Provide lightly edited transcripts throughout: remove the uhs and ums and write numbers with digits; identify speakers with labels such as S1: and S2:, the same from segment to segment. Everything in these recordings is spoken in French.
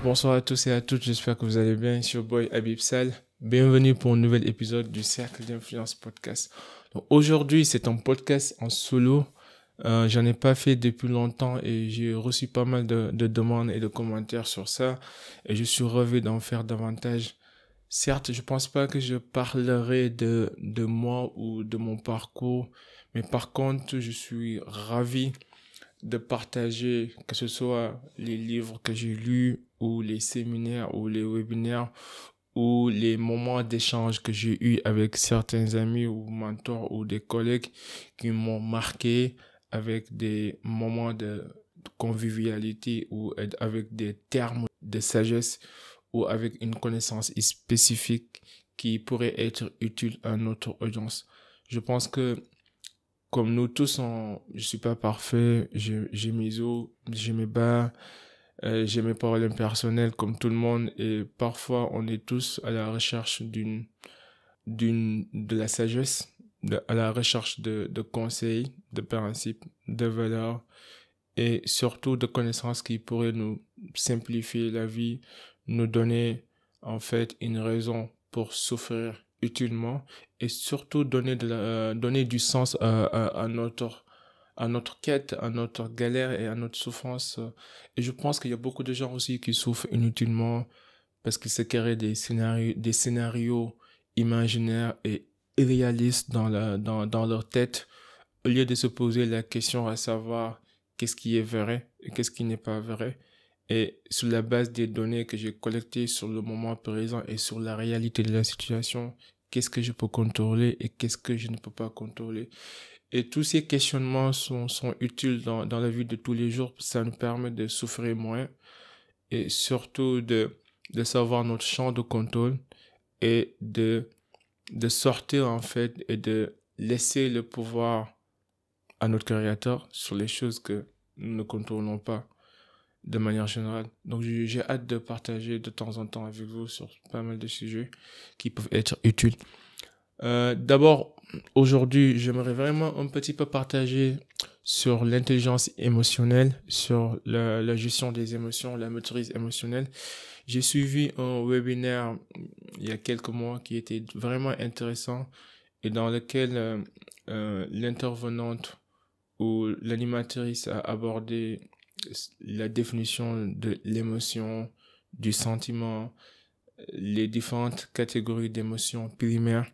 S1: Bonsoir à tous et à toutes, j'espère que vous allez bien. Ici your boy Habib Sal. Bienvenue pour un nouvel épisode du Cercle d'Influence Podcast. Donc, aujourd'hui, c'est un podcast en solo. J'en ai pas fait depuis longtemps et j'ai reçu pas mal de demandes et de commentaires sur ça. Et je suis ravi d'en faire davantage. Certes, je pense pas que je parlerai de moi ou de mon parcours, mais par contre, je suis ravi de partager, que ce soit les livres que j'ai lus ou les séminaires ou les webinaires ou les moments d'échange que j'ai eus avec certains amis ou mentors ou des collègues qui m'ont marqué avec des moments de convivialité ou avec des termes de sagesse ou avec une connaissance spécifique qui pourrait être utile à notre audience. Je pense que comme nous tous, je suis pas parfait, j'ai mes hauts, j'ai mes bas, j'ai mes problèmes personnels comme tout le monde et parfois on est tous à la recherche de la sagesse, à la recherche de conseils, de principes, de valeurs et surtout de connaissances qui pourraient nous simplifier la vie, nous donner en fait une raison pour souffrir utilement et surtout donner du sens à notre quête, à notre galère et à notre souffrance. Et je pense qu'il y a beaucoup de gens aussi qui souffrent inutilement parce qu'ils se créent des scénarios imaginaires et irréalistes dans leur tête au lieu de se poser la question à savoir qu'est-ce qui est vrai et qu'est-ce qui n'est pas vrai. Et sur la base des données que j'ai collectées sur le moment présent et sur la réalité de la situation, qu'est-ce que je peux contrôler et qu'est-ce que je ne peux pas contrôler. Et tous ces questionnements sont utiles dans la vie de tous les jours. Ça nous permet de souffrir moins et surtout de savoir notre champ de contrôle et de sortir en fait et de laisser le pouvoir à notre créateur sur les choses que nous ne contrôlons pas de manière générale. Donc j'ai hâte de partager de temps en temps avec vous sur pas mal de sujets qui peuvent être utiles. D'abord, aujourd'hui, j'aimerais vraiment un petit peu partager sur l'intelligence émotionnelle, sur la gestion des émotions, la maîtrise émotionnelle. J'ai suivi un webinaire il y a quelques mois qui était vraiment intéressant et dans lequel l'intervenante où l'animatrice a abordé la définition de l'émotion, du sentiment, les différentes catégories d'émotions primaires,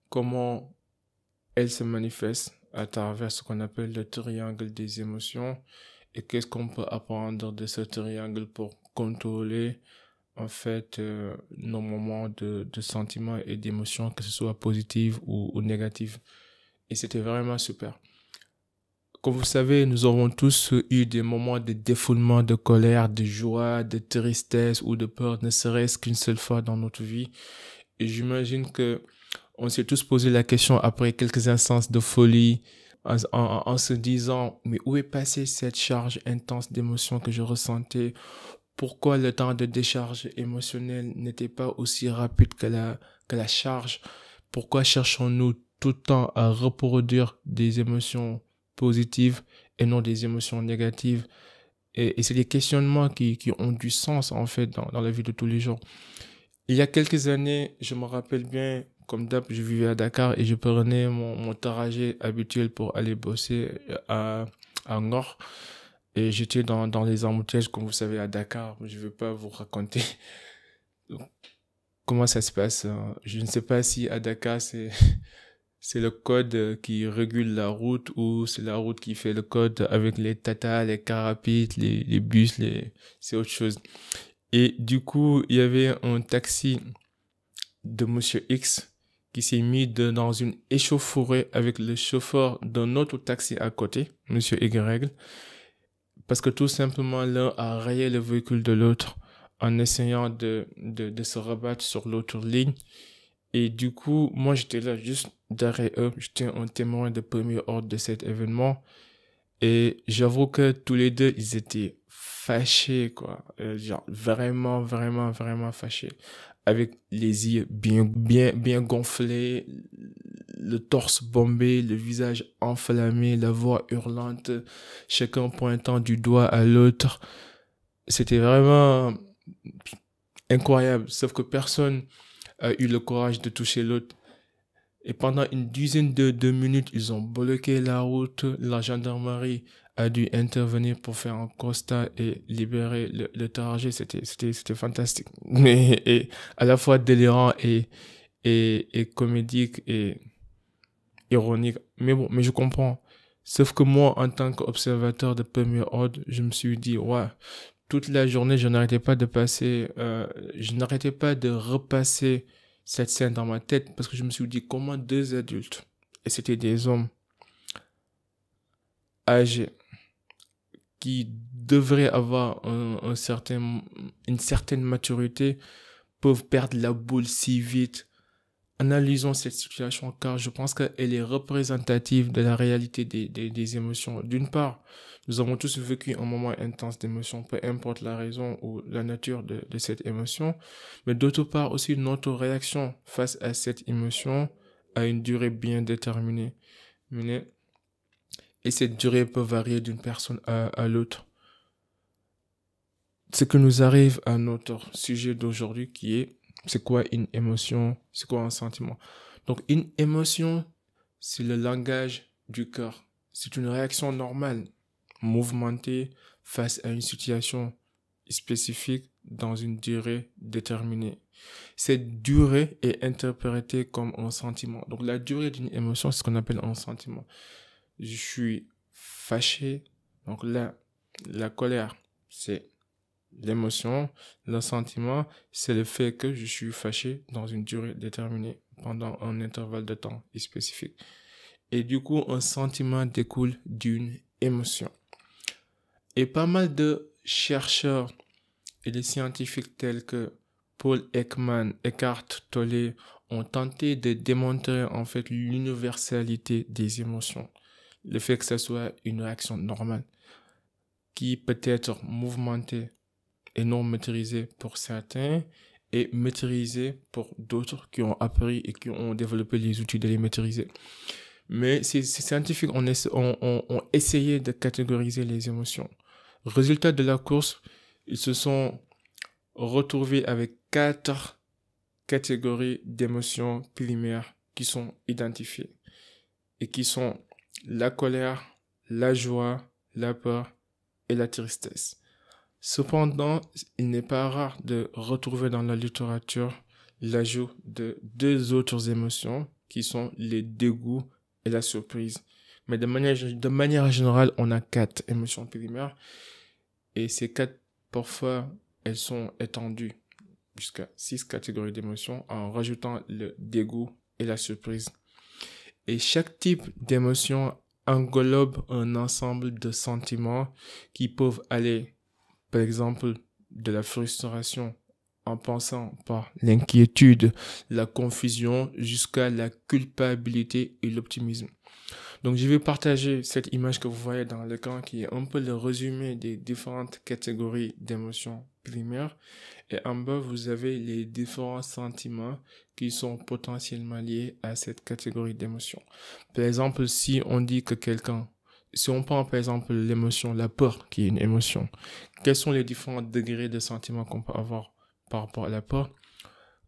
S1: comment elles se manifestent à travers ce qu'on appelle le triangle des émotions et qu'est-ce qu'on peut apprendre de ce triangle pour contrôler en fait nos moments de sentiments et d'émotions, que ce soit positives ou négatives. Et c'était vraiment super. Comme vous savez, nous avons tous eu des moments de défoulement, de colère, de joie, de tristesse ou de peur, ne serait-ce qu'une seule fois dans notre vie. Et j'imagine que on s'est tous posé la question après quelques instants de folie, en se disant, mais où est passée cette charge intense d'émotions que je ressentais? Pourquoi le temps de décharge émotionnelle n'était pas aussi rapide que la charge? Pourquoi cherchons-nous tout le temps à reproduire des émotions positives et non des émotions négatives? Et c'est des questionnements qui ont du sens, en fait, dans la vie de tous les jours. Il y a quelques années, je me rappelle bien, comme d'hab, je vivais à Dakar et je prenais mon trajet habituel pour aller bosser à Ngor. Et j'étais dans les embouteillages, comme vous savez, à Dakar. Je ne vais pas vous raconter comment ça se passe. Je ne sais pas si à Dakar, c'est le code qui régule la route ou c'est la route qui fait le code avec les tatas, les carapites, les bus, c'est autre chose. Et du coup, il y avait un taxi de Monsieur X qui s'est mis dans une échauffourée avec le chauffeur d'un autre taxi à côté, Monsieur Y, parce que tout simplement l'un a rayé le véhicule de l'autre en essayant de se rabattre sur l'autre ligne. Et du coup, moi j'étais là juste derrière eux, j'étais un témoin de premier ordre de cet événement. Et j'avoue que tous les deux, ils étaient fâchés, quoi. Genre, vraiment, vraiment, vraiment fâchés. Avec les yeux bien gonflés, le torse bombé, le visage enflammé, la voix hurlante, chacun pointant du doigt à l'autre. C'était vraiment incroyable. Sauf que personne a eu le courage de toucher l'autre. Et pendant une dizaine de minutes, ils ont bloqué la route. La gendarmerie a dû intervenir pour faire un constat et libérer le target. C'était fantastique. Et à la fois délirant et comédique et ironique. Mais bon, mais je comprends. Sauf que moi, en tant qu'observateur de premier ordre, je me suis dit, ouais, toute la journée, je n'arrêtais pas de repasser cette scène dans ma tête parce que je me suis dit, comment deux adultes, et c'était des hommes âgés, qui devraient avoir une certaine maturité, peuvent perdre la boule si vite. Analysons cette situation car je pense qu'elle est représentative de la réalité des émotions. D'une part, nous avons tous vécu un moment intense d'émotion, peu importe la raison ou la nature de cette émotion, mais d'autre part aussi notre réaction face à cette émotion a une durée bien déterminée. Et cette durée peut varier d'une personne à l'autre. Ce que nous arrive à notre sujet d'aujourd'hui qui est c'est quoi une émotion, c'est quoi un sentiment. Donc une émotion, c'est le langage du cœur. C'est une réaction normale, mouvementée face à une situation spécifique dans une durée déterminée. Cette durée est interprétée comme un sentiment. Donc la durée d'une émotion, c'est ce qu'on appelle un sentiment. Je suis fâché. Donc là, la colère, c'est l'émotion. Le sentiment, c'est le fait que je suis fâché dans une durée déterminée pendant un intervalle de temps spécifique. Et du coup, un sentiment découle d'une émotion. Et pas mal de chercheurs et de scientifiques tels que Paul Ekman, Eckhart Tolle ont tenté de démontrer en fait l'universalité des émotions. Le fait que ça soit une réaction normale qui peut être mouvementée et non maîtrisée pour certains et maîtrisée pour d'autres qui ont appris et qui ont développé les outils de les maîtriser. Mais ces scientifiques ont essayé de catégoriser les émotions. Résultat de la course, ils se sont retrouvés avec 4 catégories d'émotions primaires qui sont identifiées et qui sont la colère, la joie, la peur et la tristesse. Cependant, il n'est pas rare de retrouver dans la littérature l'ajout de 2 autres émotions qui sont les dégoûts et la surprise. Mais de manière générale, on a 4 émotions primaires et ces 4, parfois, elles sont étendues jusqu'à 6 catégories d'émotions en rajoutant le dégoût et la surprise. Et chaque type d'émotion englobe un ensemble de sentiments qui peuvent aller, par exemple, de la frustration en passant par l'inquiétude, la confusion, jusqu'à la culpabilité et l'optimisme. Donc, je vais partager cette image que vous voyez dans l'écran qui est un peu le résumé des différentes catégories d'émotions primaires. Et en bas, vous avez les différents sentiments qui sont potentiellement liés à cette catégorie d'émotions. Par exemple, si on prend par exemple l'émotion, la peur qui est une émotion, quels sont les différents degrés de sentiments qu'on peut avoir par rapport à la peur?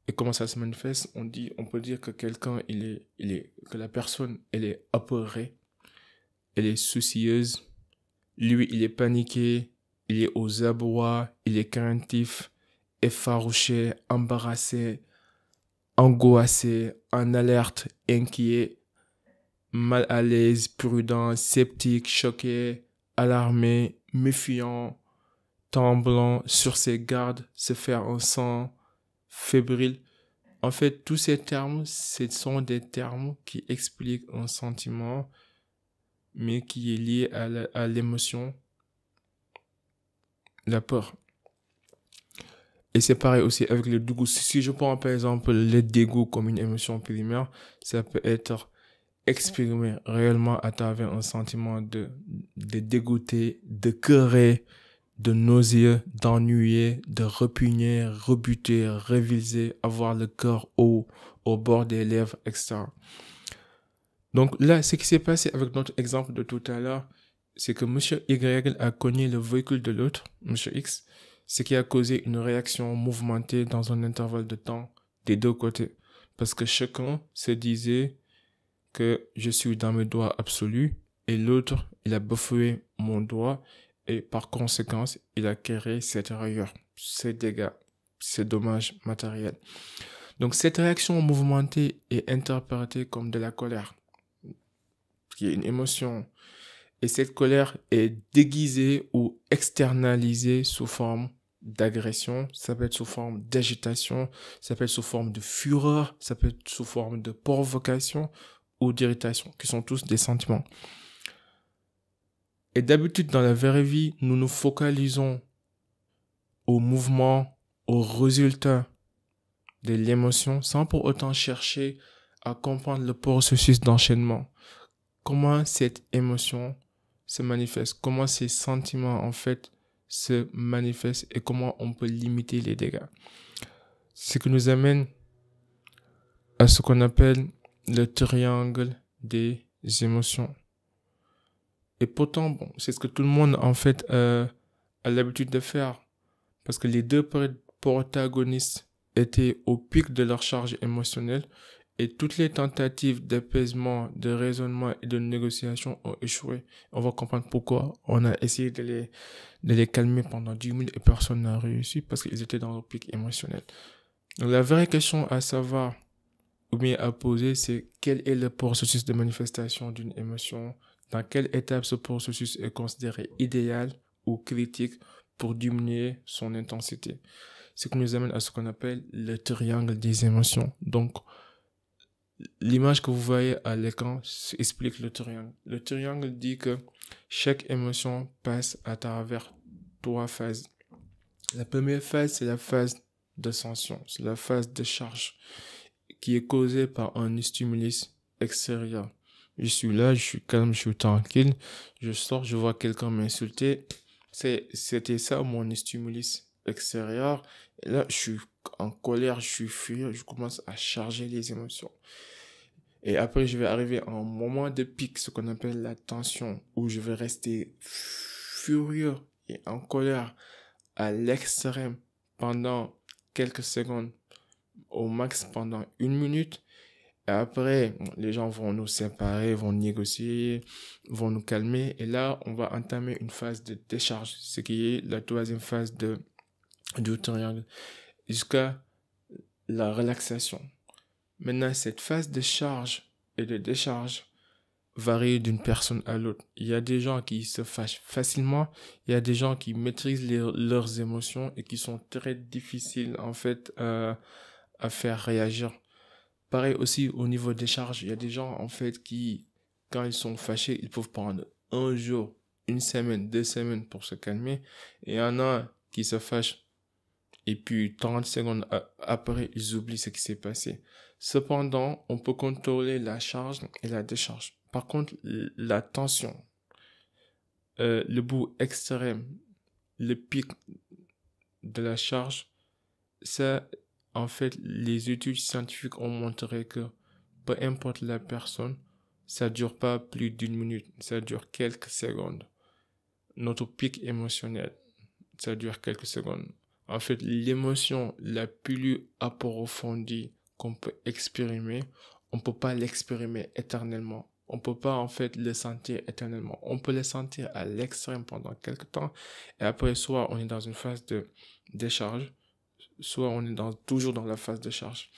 S1: Et comment ça se manifeste? On peut dire que que la personne, elle est apeurée, elle est soucieuse, lui, il est paniqué, il est aux abois, il est craintif, effarouché, embarrassé, angoissé, en alerte, inquiet, mal à l'aise, prudent, sceptique, choqué, alarmé, méfiant, tremblant, sur ses gardes, se faire un sang, fébrile. En fait, tous ces termes, ce sont des termes qui expliquent un sentiment, mais qui est lié à l'émotion, la peur. Et c'est pareil aussi avec le dégoût. Si je prends par exemple le dégoût comme une émotion primaire, ça peut être exprimé réellement à travers un sentiment de dégoûter, de querer, de nauséeux, d'ennuyer, de repugner, rebuter, réviser, avoir le cœur haut, au bord des lèvres, etc. Donc là, ce qui s'est passé avec notre exemple de tout à l'heure, c'est que Monsieur Y a cogné le véhicule de l'autre, Monsieur X, ce qui a causé une réaction mouvementée dans un intervalle de temps des deux côtés. Parce que chacun se disait que je suis dans mes droits absolus et l'autre, il a bafoué mon droit et par conséquent, il a créé cette erreur, ces dégâts, ces dommages matériels. Donc cette réaction mouvementée est interprétée comme de la colère, qui est une émotion. Et cette colère est déguisée ou externalisée sous forme d'agression, ça peut être sous forme d'agitation, ça peut être sous forme de fureur, ça peut être sous forme de provocation ou d'irritation, qui sont tous des sentiments. Et d'habitude, dans la vraie vie, nous nous focalisons au mouvement, au résultat de l'émotion, sans pour autant chercher à comprendre le processus d'enchaînement. Comment cette émotion se manifeste, comment ces sentiments en fait se manifestent et comment on peut limiter les dégâts. Ce qui nous amène à ce qu'on appelle le triangle des émotions. Et pourtant, bon, c'est ce que tout le monde en fait a l'habitude de faire parce que les deux protagonistes étaient au pic de leur charge émotionnelle et toutes les tentatives d'apaisement, de raisonnement et de négociation ont échoué. On va comprendre pourquoi. On a essayé de les calmer pendant 10 minutes et personne n'a réussi parce qu'ils étaient dans leur pic émotionnel. Donc la vraie question à savoir ou bien à poser, c'est quel est le processus de manifestation d'une émotion? Dans quelle étape ce processus est considéré idéal ou critique pour diminuer son intensité? Ce qui nous amène à ce qu'on appelle le triangle des émotions. Donc, l'image que vous voyez à l'écran explique le triangle. Le triangle dit que chaque émotion passe à travers 3 phases. La première phase, c'est la phase de tension, c'est la phase de charge qui est causée par un stimulus extérieur. Je suis là, je suis calme, je suis tranquille, je sors, je vois quelqu'un m'insulter. C'était ça mon stimulus extérieur. Et là, je suis en colère, je suis furieux, je commence à charger les émotions. Et après, je vais arriver à un moment de pic, ce qu'on appelle la tension, où je vais rester furieux et en colère à l'extrême pendant quelques secondes, au max pendant 1 minute. Et après, les gens vont nous séparer, vont négocier, vont nous calmer. Et là, on va entamer une phase de décharge, ce qui est la troisième phase du triangle, jusqu'à la relaxation. Maintenant, cette phase de charge et de décharge varie d'une personne à l'autre. Il y a des gens qui se fâchent facilement, il y a des gens qui maîtrisent leurs émotions et qui sont très difficiles en fait à faire réagir. Pareil aussi au niveau des charges, il y a des gens en fait qui, quand ils sont fâchés, ils peuvent prendre 1 jour, 1 semaine, 2 semaines pour se calmer. Et il y en a qui se fâchent et puis 30 secondes après, ils oublient ce qui s'est passé. Cependant, on peut contrôler la charge et la décharge. Par contre, la tension, le bout extrême, le pic de la charge, ça, en fait, les études scientifiques ont montré que peu importe la personne, ça dure pas plus d'1 minute, ça dure quelques secondes. Notre pic émotionnel, ça dure quelques secondes. En fait, l'émotion la plus approfondie qu'on peut exprimer, on peut pas l'exprimer éternellement. On peut pas, en fait, le sentir éternellement. On peut le sentir à l'extrême pendant quelques temps. Et après, soit on est dans une phase de décharge, soit on est toujours dans la phase de charge.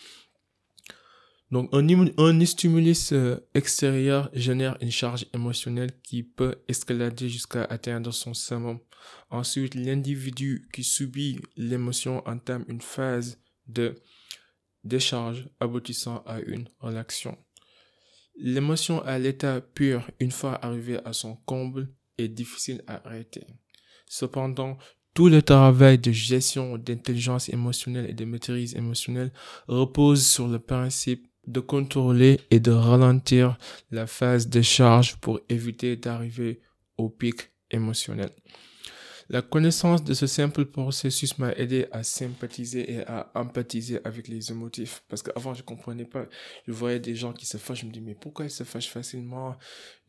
S1: Donc, un stimulus extérieur génère une charge émotionnelle qui peut escalader jusqu'à atteindre son summum. Ensuite, l'individu qui subit l'émotion entame une phase de décharge aboutissant à une relaxation. L'émotion à l'état pur, une fois arrivée à son comble, est difficile à arrêter. Cependant, tout le travail de gestion, d'intelligence émotionnelle et de maîtrise émotionnelle repose sur le principe de contrôler et de ralentir la phase de charge pour éviter d'arriver au pic émotionnel. La connaissance de ce simple processus m'a aidé à sympathiser et à empathiser avec les émotifs. Parce qu'avant, je comprenais pas. Je voyais des gens qui se fâchent. Je me dis, mais pourquoi ils se fâchent facilement?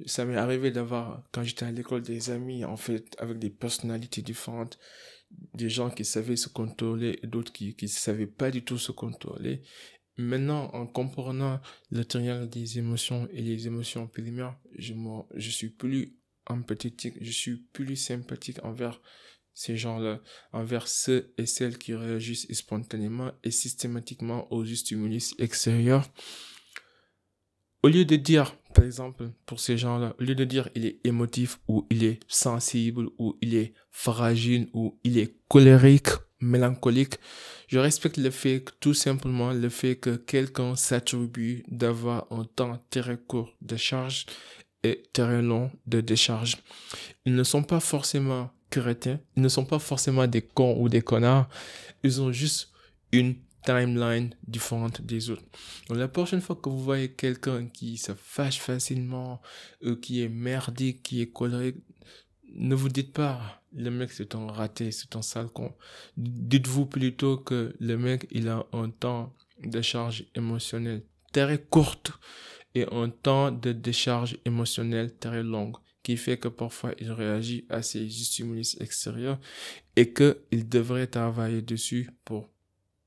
S1: Ça m'est arrivé d'avoir, quand j'étais à l'école, des amis, en fait, avec des personnalités différentes. Des gens qui savaient se contrôler et d'autres qui ne savaient pas du tout se contrôler. Maintenant, en comprenant le triangle des émotions et les émotions primaires, je suis plus empathique, je suis plus sympathique envers ces gens-là, envers ceux et celles qui réagissent spontanément et systématiquement aux stimulus extérieurs. Au lieu de dire, par exemple, pour ces gens-là, au lieu de dire il est émotif ou il est sensible ou il est fragile ou il est colérique, mélancolique, je respecte le fait que, tout simplement, le fait que quelqu'un s'attribue d'avoir un temps très court de charge et très long de décharge. Ils ne sont pas forcément crétins, ils ne sont pas forcément des cons ou des connards, ils ont juste une timeline différente des autres. Donc la prochaine fois que vous voyez quelqu'un qui se fâche facilement, qui est merdique, qui est colérique, ne vous dites pas, le mec c'est un raté, c'est un sale con. Dites-vous plutôt que le mec il a un temps de charge émotionnelle très courte et un temps de décharge émotionnelle très longue, qui fait que parfois il réagit à ces stimulus extérieurs et qu'il devrait travailler dessus pour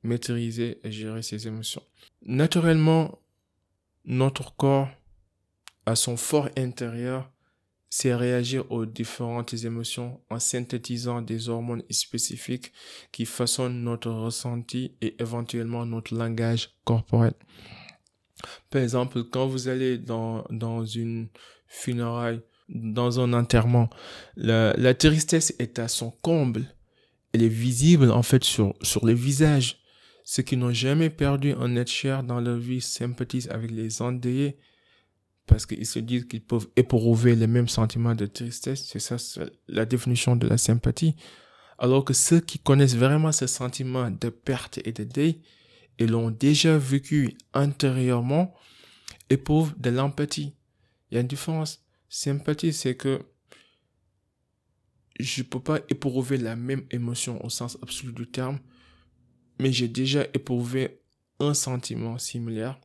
S1: maîtriser et gérer ses émotions. Naturellement, notre corps, à son fort intérieur, c'est réagir aux différentes émotions en synthétisant des hormones spécifiques qui façonnent notre ressenti et éventuellement notre langage corporel. Par exemple, quand vous allez dans une funéraille, dans un enterrement, la tristesse est à son comble. Elle est visible en fait sur le visage. Ceux qui n'ont jamais perdu un être cher dans leur vie sympathisent avec les endeuillés parce qu'ils se disent qu'ils peuvent éprouver les mêmes sentiments de tristesse. C'est ça, c'est la définition de la sympathie. Alors que ceux qui connaissent vraiment ce sentiment de perte et de deuil et l'ont déjà vécu antérieurement éprouvent de l'empathie. Il y a une différence. Sympathie, c'est que je peux pas éprouver la même émotion au sens absolu du terme, mais j'ai déjà éprouvé un sentiment similaire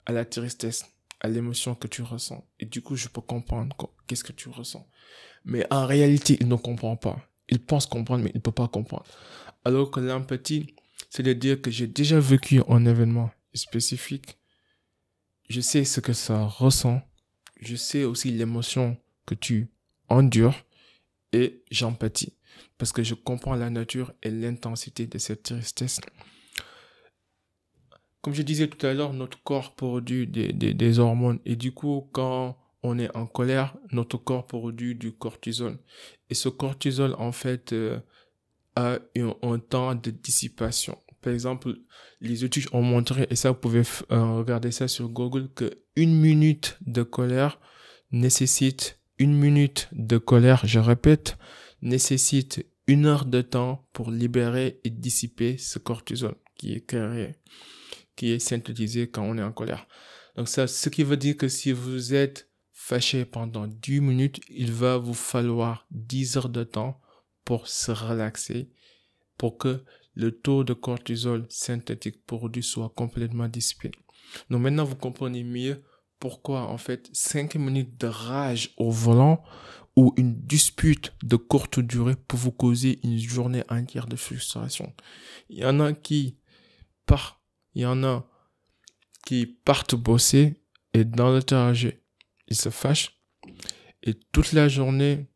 S1: à la tristesse, à l'émotion que tu ressens. Et du coup, je peux comprendre qu'est-ce que tu ressens. Mais en réalité, il ne comprend pas. Il pense comprendre, mais il ne peut pas comprendre. Alors que l'empathie, c'est de dire que j'ai déjà vécu un événement spécifique. Je sais ce que ça ressent. Je sais aussi l'émotion que tu endures. Et j'empathie. Parce que je comprends la nature et l'intensité de cette tristesse. Comme je disais tout à l'heure, notre corps produit des hormones. Et du coup, quand on est en colère, notre corps produit du cortisol. Et ce cortisol, en fait, a un temps de dissipation. Par exemple, les études ont montré, et ça, vous pouvez regarder ça sur Google, que une minute de colère nécessite, je répète, nécessite 1 heure de temps pour libérer et dissiper ce cortisol qui est créé, qui est synthétisé quand on est en colère. Donc ça, ce qui veut dire que si vous êtes fâché pendant 10 minutes, il va vous falloir 10 heures de temps pour se relaxer, pour que le taux de cortisol synthétique produit soit complètement dissipé. Donc maintenant, vous comprenez mieux pourquoi, en fait, 5 minutes de rage au volant ou une dispute de courte durée peut vous causer une journée entière de frustration. Il y en a qui partent bosser et dans le trajet, ils se fâchent et toute la journée,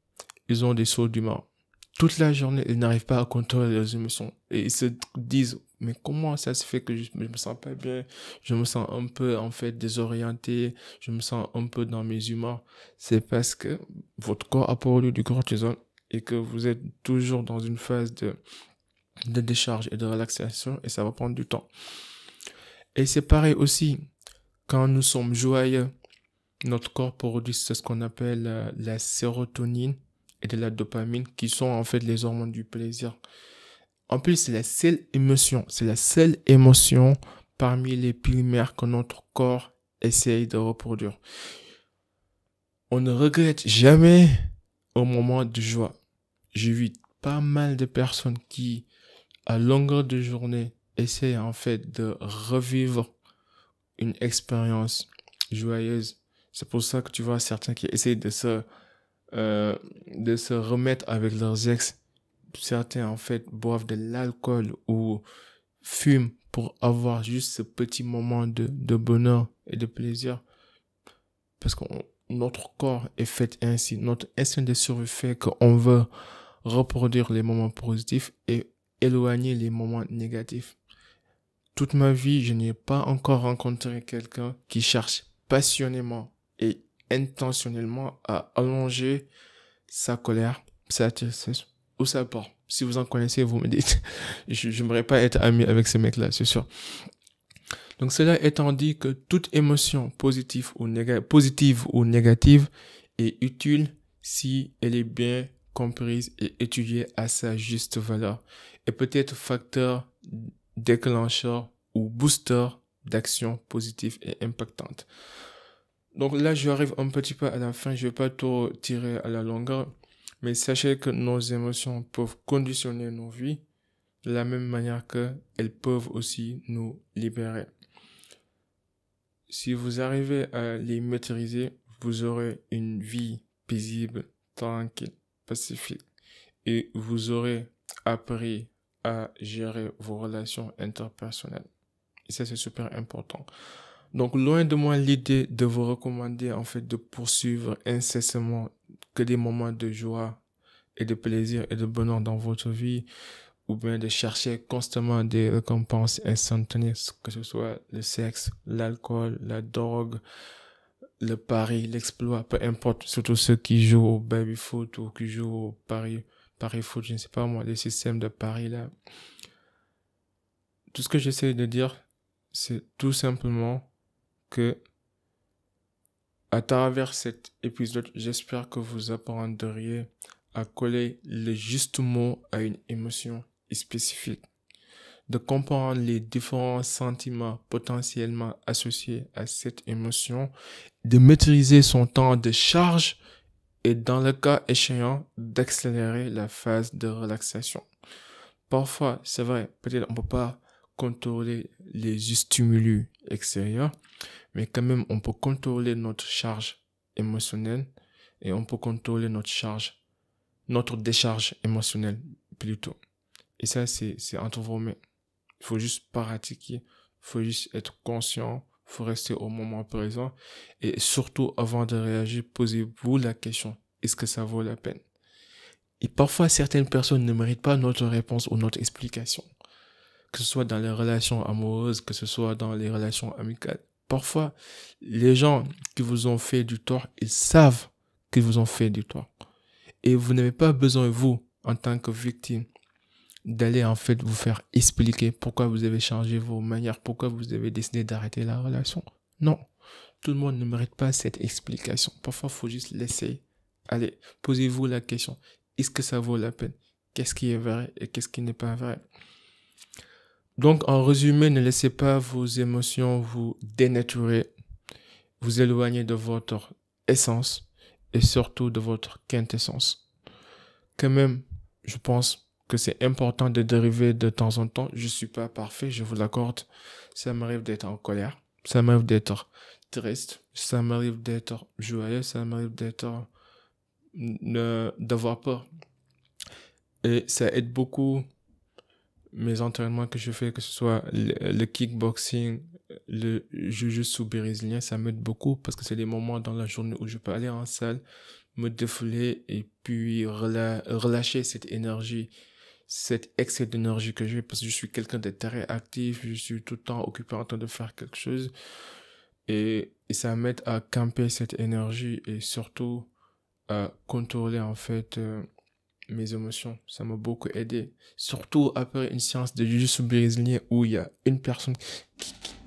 S1: ils ont des sauts d'humeur. Toute la journée, ils n'arrivent pas à contrôler leurs émotions. Et ils se disent, mais comment ça se fait que je me sens pas bien? Je me sens un peu, en fait, désorienté. Je me sens un peu dans mes humeurs. C'est parce que votre corps a produit du cortisol et que vous êtes toujours dans une phase de décharge et de relaxation et ça va prendre du temps. Et c'est pareil aussi, quand nous sommes joyeux, notre corps produit ce qu'on appelle la sérotonine et de la dopamine, qui sont en fait les hormones du plaisir. En plus, c'est la seule émotion parmi les primaires que notre corps essaye de reproduire. On ne regrette jamais un moment de joie. j'ai vu pas mal de personnes qui, à longueur de journée, essayent en fait de revivre une expérience joyeuse. C'est pour ça que tu vois certains qui essayent de se remettre avec leurs ex. Certains en fait boivent de l'alcool ou fument pour avoir juste ce petit moment de bonheur et de plaisir. Parce que notre corps est fait ainsi. Notre instinct de survie fait qu'on veut reproduire les moments positifs et éloigner les moments négatifs. Toute ma vie, je n'ai pas encore rencontré quelqu'un qui cherche passionnément et intentionnellement à allonger sa colère, sa tristesse ou sa peur. Si vous en connaissez, vous me dites. Je n'aimerais pas être ami avec ce mec-là, c'est sûr. Donc cela étant dit que toute émotion positive ou négative est utile si elle est bien comprise et étudiée à sa juste valeur et peut être facteur déclencheur ou booster d'actions positives et impactantes. Donc là, j'arrive un petit peu à la fin, je vais pas tout tirer à la longueur, mais sachez que nos émotions peuvent conditionner nos vies de la même manière qu'elles peuvent aussi nous libérer. Si vous arrivez à les maîtriser, vous aurez une vie paisible, tranquille, pacifique. Et vous aurez appris à gérer vos relations interpersonnelles. Et ça, c'est super important. Donc, loin de moi l'idée de vous recommander, en fait, de poursuivre incessamment que des moments de joie et de plaisir et de bonheur dans votre vie, ou bien de chercher constamment des récompenses instantanées, que ce soit le sexe, l'alcool, la drogue, le pari, l'exploit, peu importe, surtout ceux qui jouent au baby-foot ou qui jouent au pari-foot, je ne sais pas moi, les systèmes de paris là. Tout ce que j'essaie de dire, c'est tout simplement que à travers cet épisode, j'espère que vous apprendriez à coller le juste mot à une émotion spécifique, de comprendre les différents sentiments potentiellement associés à cette émotion, de maîtriser son temps de charge et dans le cas échéant, d'accélérer la phase de relaxation. Parfois, c'est vrai, peut-être on ne peut pas contrôler les stimuli extérieurs, mais quand même on peut contrôler notre charge émotionnelle et on peut contrôler notre décharge émotionnelle plutôt. Et ça, c'est entre vos mains. Il faut juste pratiquer. Il faut juste être conscient. Il faut rester au moment présent. Et surtout, avant de réagir, posez-vous la question. Est-ce que ça vaut la peine? Et parfois, certaines personnes ne méritent pas notre réponse ou notre explication. Que ce soit dans les relations amoureuses, que ce soit dans les relations amicales. Parfois, les gens qui vous ont fait du tort, ils savent qu'ils vous ont fait du tort. Et vous n'avez pas besoin, vous, en tant que victime, d'aller en fait vous faire expliquer pourquoi vous avez changé vos manières, pourquoi vous avez décidé d'arrêter la relation. Non, tout le monde ne mérite pas cette explication. Parfois, il faut juste laisser. Allez, posez-vous la question. Est-ce que ça vaut la peine? Qu'est-ce qui est vrai et qu'est-ce qui n'est pas vrai? Donc, en résumé, ne laissez pas vos émotions vous dénaturer, vous éloigner de votre essence et surtout de votre quintessence. Quand même, je pense que c'est important de dériver de temps en temps. Je suis pas parfait, je vous l'accorde. Ça m'arrive d'être en colère, ça m'arrive d'être triste, ça m'arrive d'être joyeux, ça m'arrive d'avoir peur. Et ça aide beaucoup mes entraînements que je fais, que ce soit le kickboxing, le jiu-jitsu brésilien, ça m'aide beaucoup parce que c'est des moments dans la journée où je peux aller en salle, me défouler et puis relâcher cette énergie, cet excès d'énergie que j'ai parce que je suis quelqu'un de très actif, je suis tout le temps occupé en train de faire quelque chose et ça m'aide à camper cette énergie et surtout à contrôler en fait mes émotions. Ça m'a beaucoup aidé. Surtout après une séance de jiu-jitsu brésilien où il y a une personne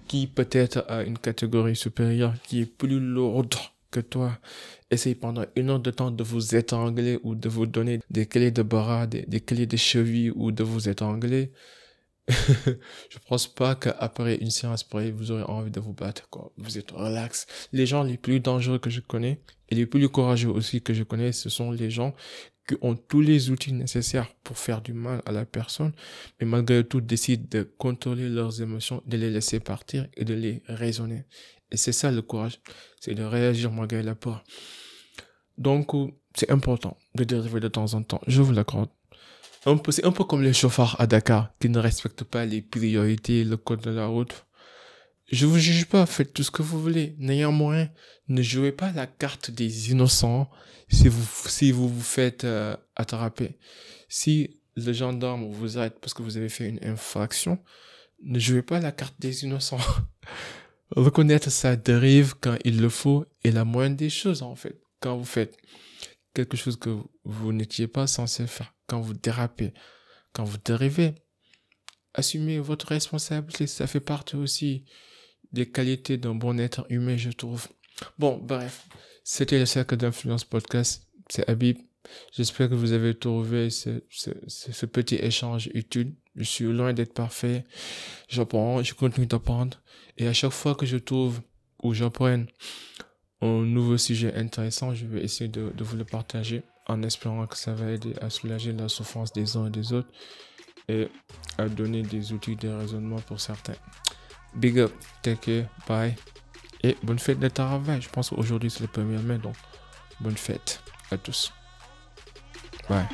S1: qui peut-être a une catégorie supérieure, qui est plus lourde que toi. Essaye pendant 1 heure de temps de vous étrangler ou de vous donner des clés de bras, des clés de cheville ou de vous étrangler. Je pense pas qu'après une séance pareille, vous aurez envie de vous battre, quoi. Vous êtes relax. Les gens les plus dangereux que je connais et les plus courageux aussi que je connais, ce sont les gens qui ont tous les outils nécessaires pour faire du mal à la personne, mais malgré tout décident de contrôler leurs émotions, de les laisser partir et de les raisonner. Et c'est ça le courage, c'est de réagir malgré la peur. Donc, c'est important de dériver de temps en temps, je vous l'accorde. C'est un peu comme les chauffards à Dakar qui ne respectent pas les priorités, le code de la route. Je vous juge pas, faites tout ce que vous voulez. Néanmoins, ne jouez pas la carte des innocents si vous vous faites attraper. Si le gendarme vous arrête parce que vous avez fait une infraction, ne jouez pas la carte des innocents. Reconnaître sa dérive quand il le faut est la moindre des choses en fait. Quand vous faites quelque chose que vous n'étiez pas censé faire, quand vous dérapez, quand vous dérivez, assumez votre responsabilité. Ça fait partie aussi des qualités d'un bon être humain, je trouve. Bon, bref, c'était le Cercle d'Influence Podcast. C'est Habib. J'espère que vous avez trouvé ce petit échange utile. Je suis loin d'être parfait. J'apprends, je continue d'apprendre. Et à chaque fois que je trouve ou j'apprenne un nouveau sujet intéressant, je vais essayer de vous le partager en espérant que ça va aider à soulager la souffrance des uns et des autres et à donner des outils de raisonnement pour certains. Big up, take care, bye et bonne fête de travail. Je pense qu'aujourd'hui c'est le 1er mai, donc bonne fête à tous. Bye.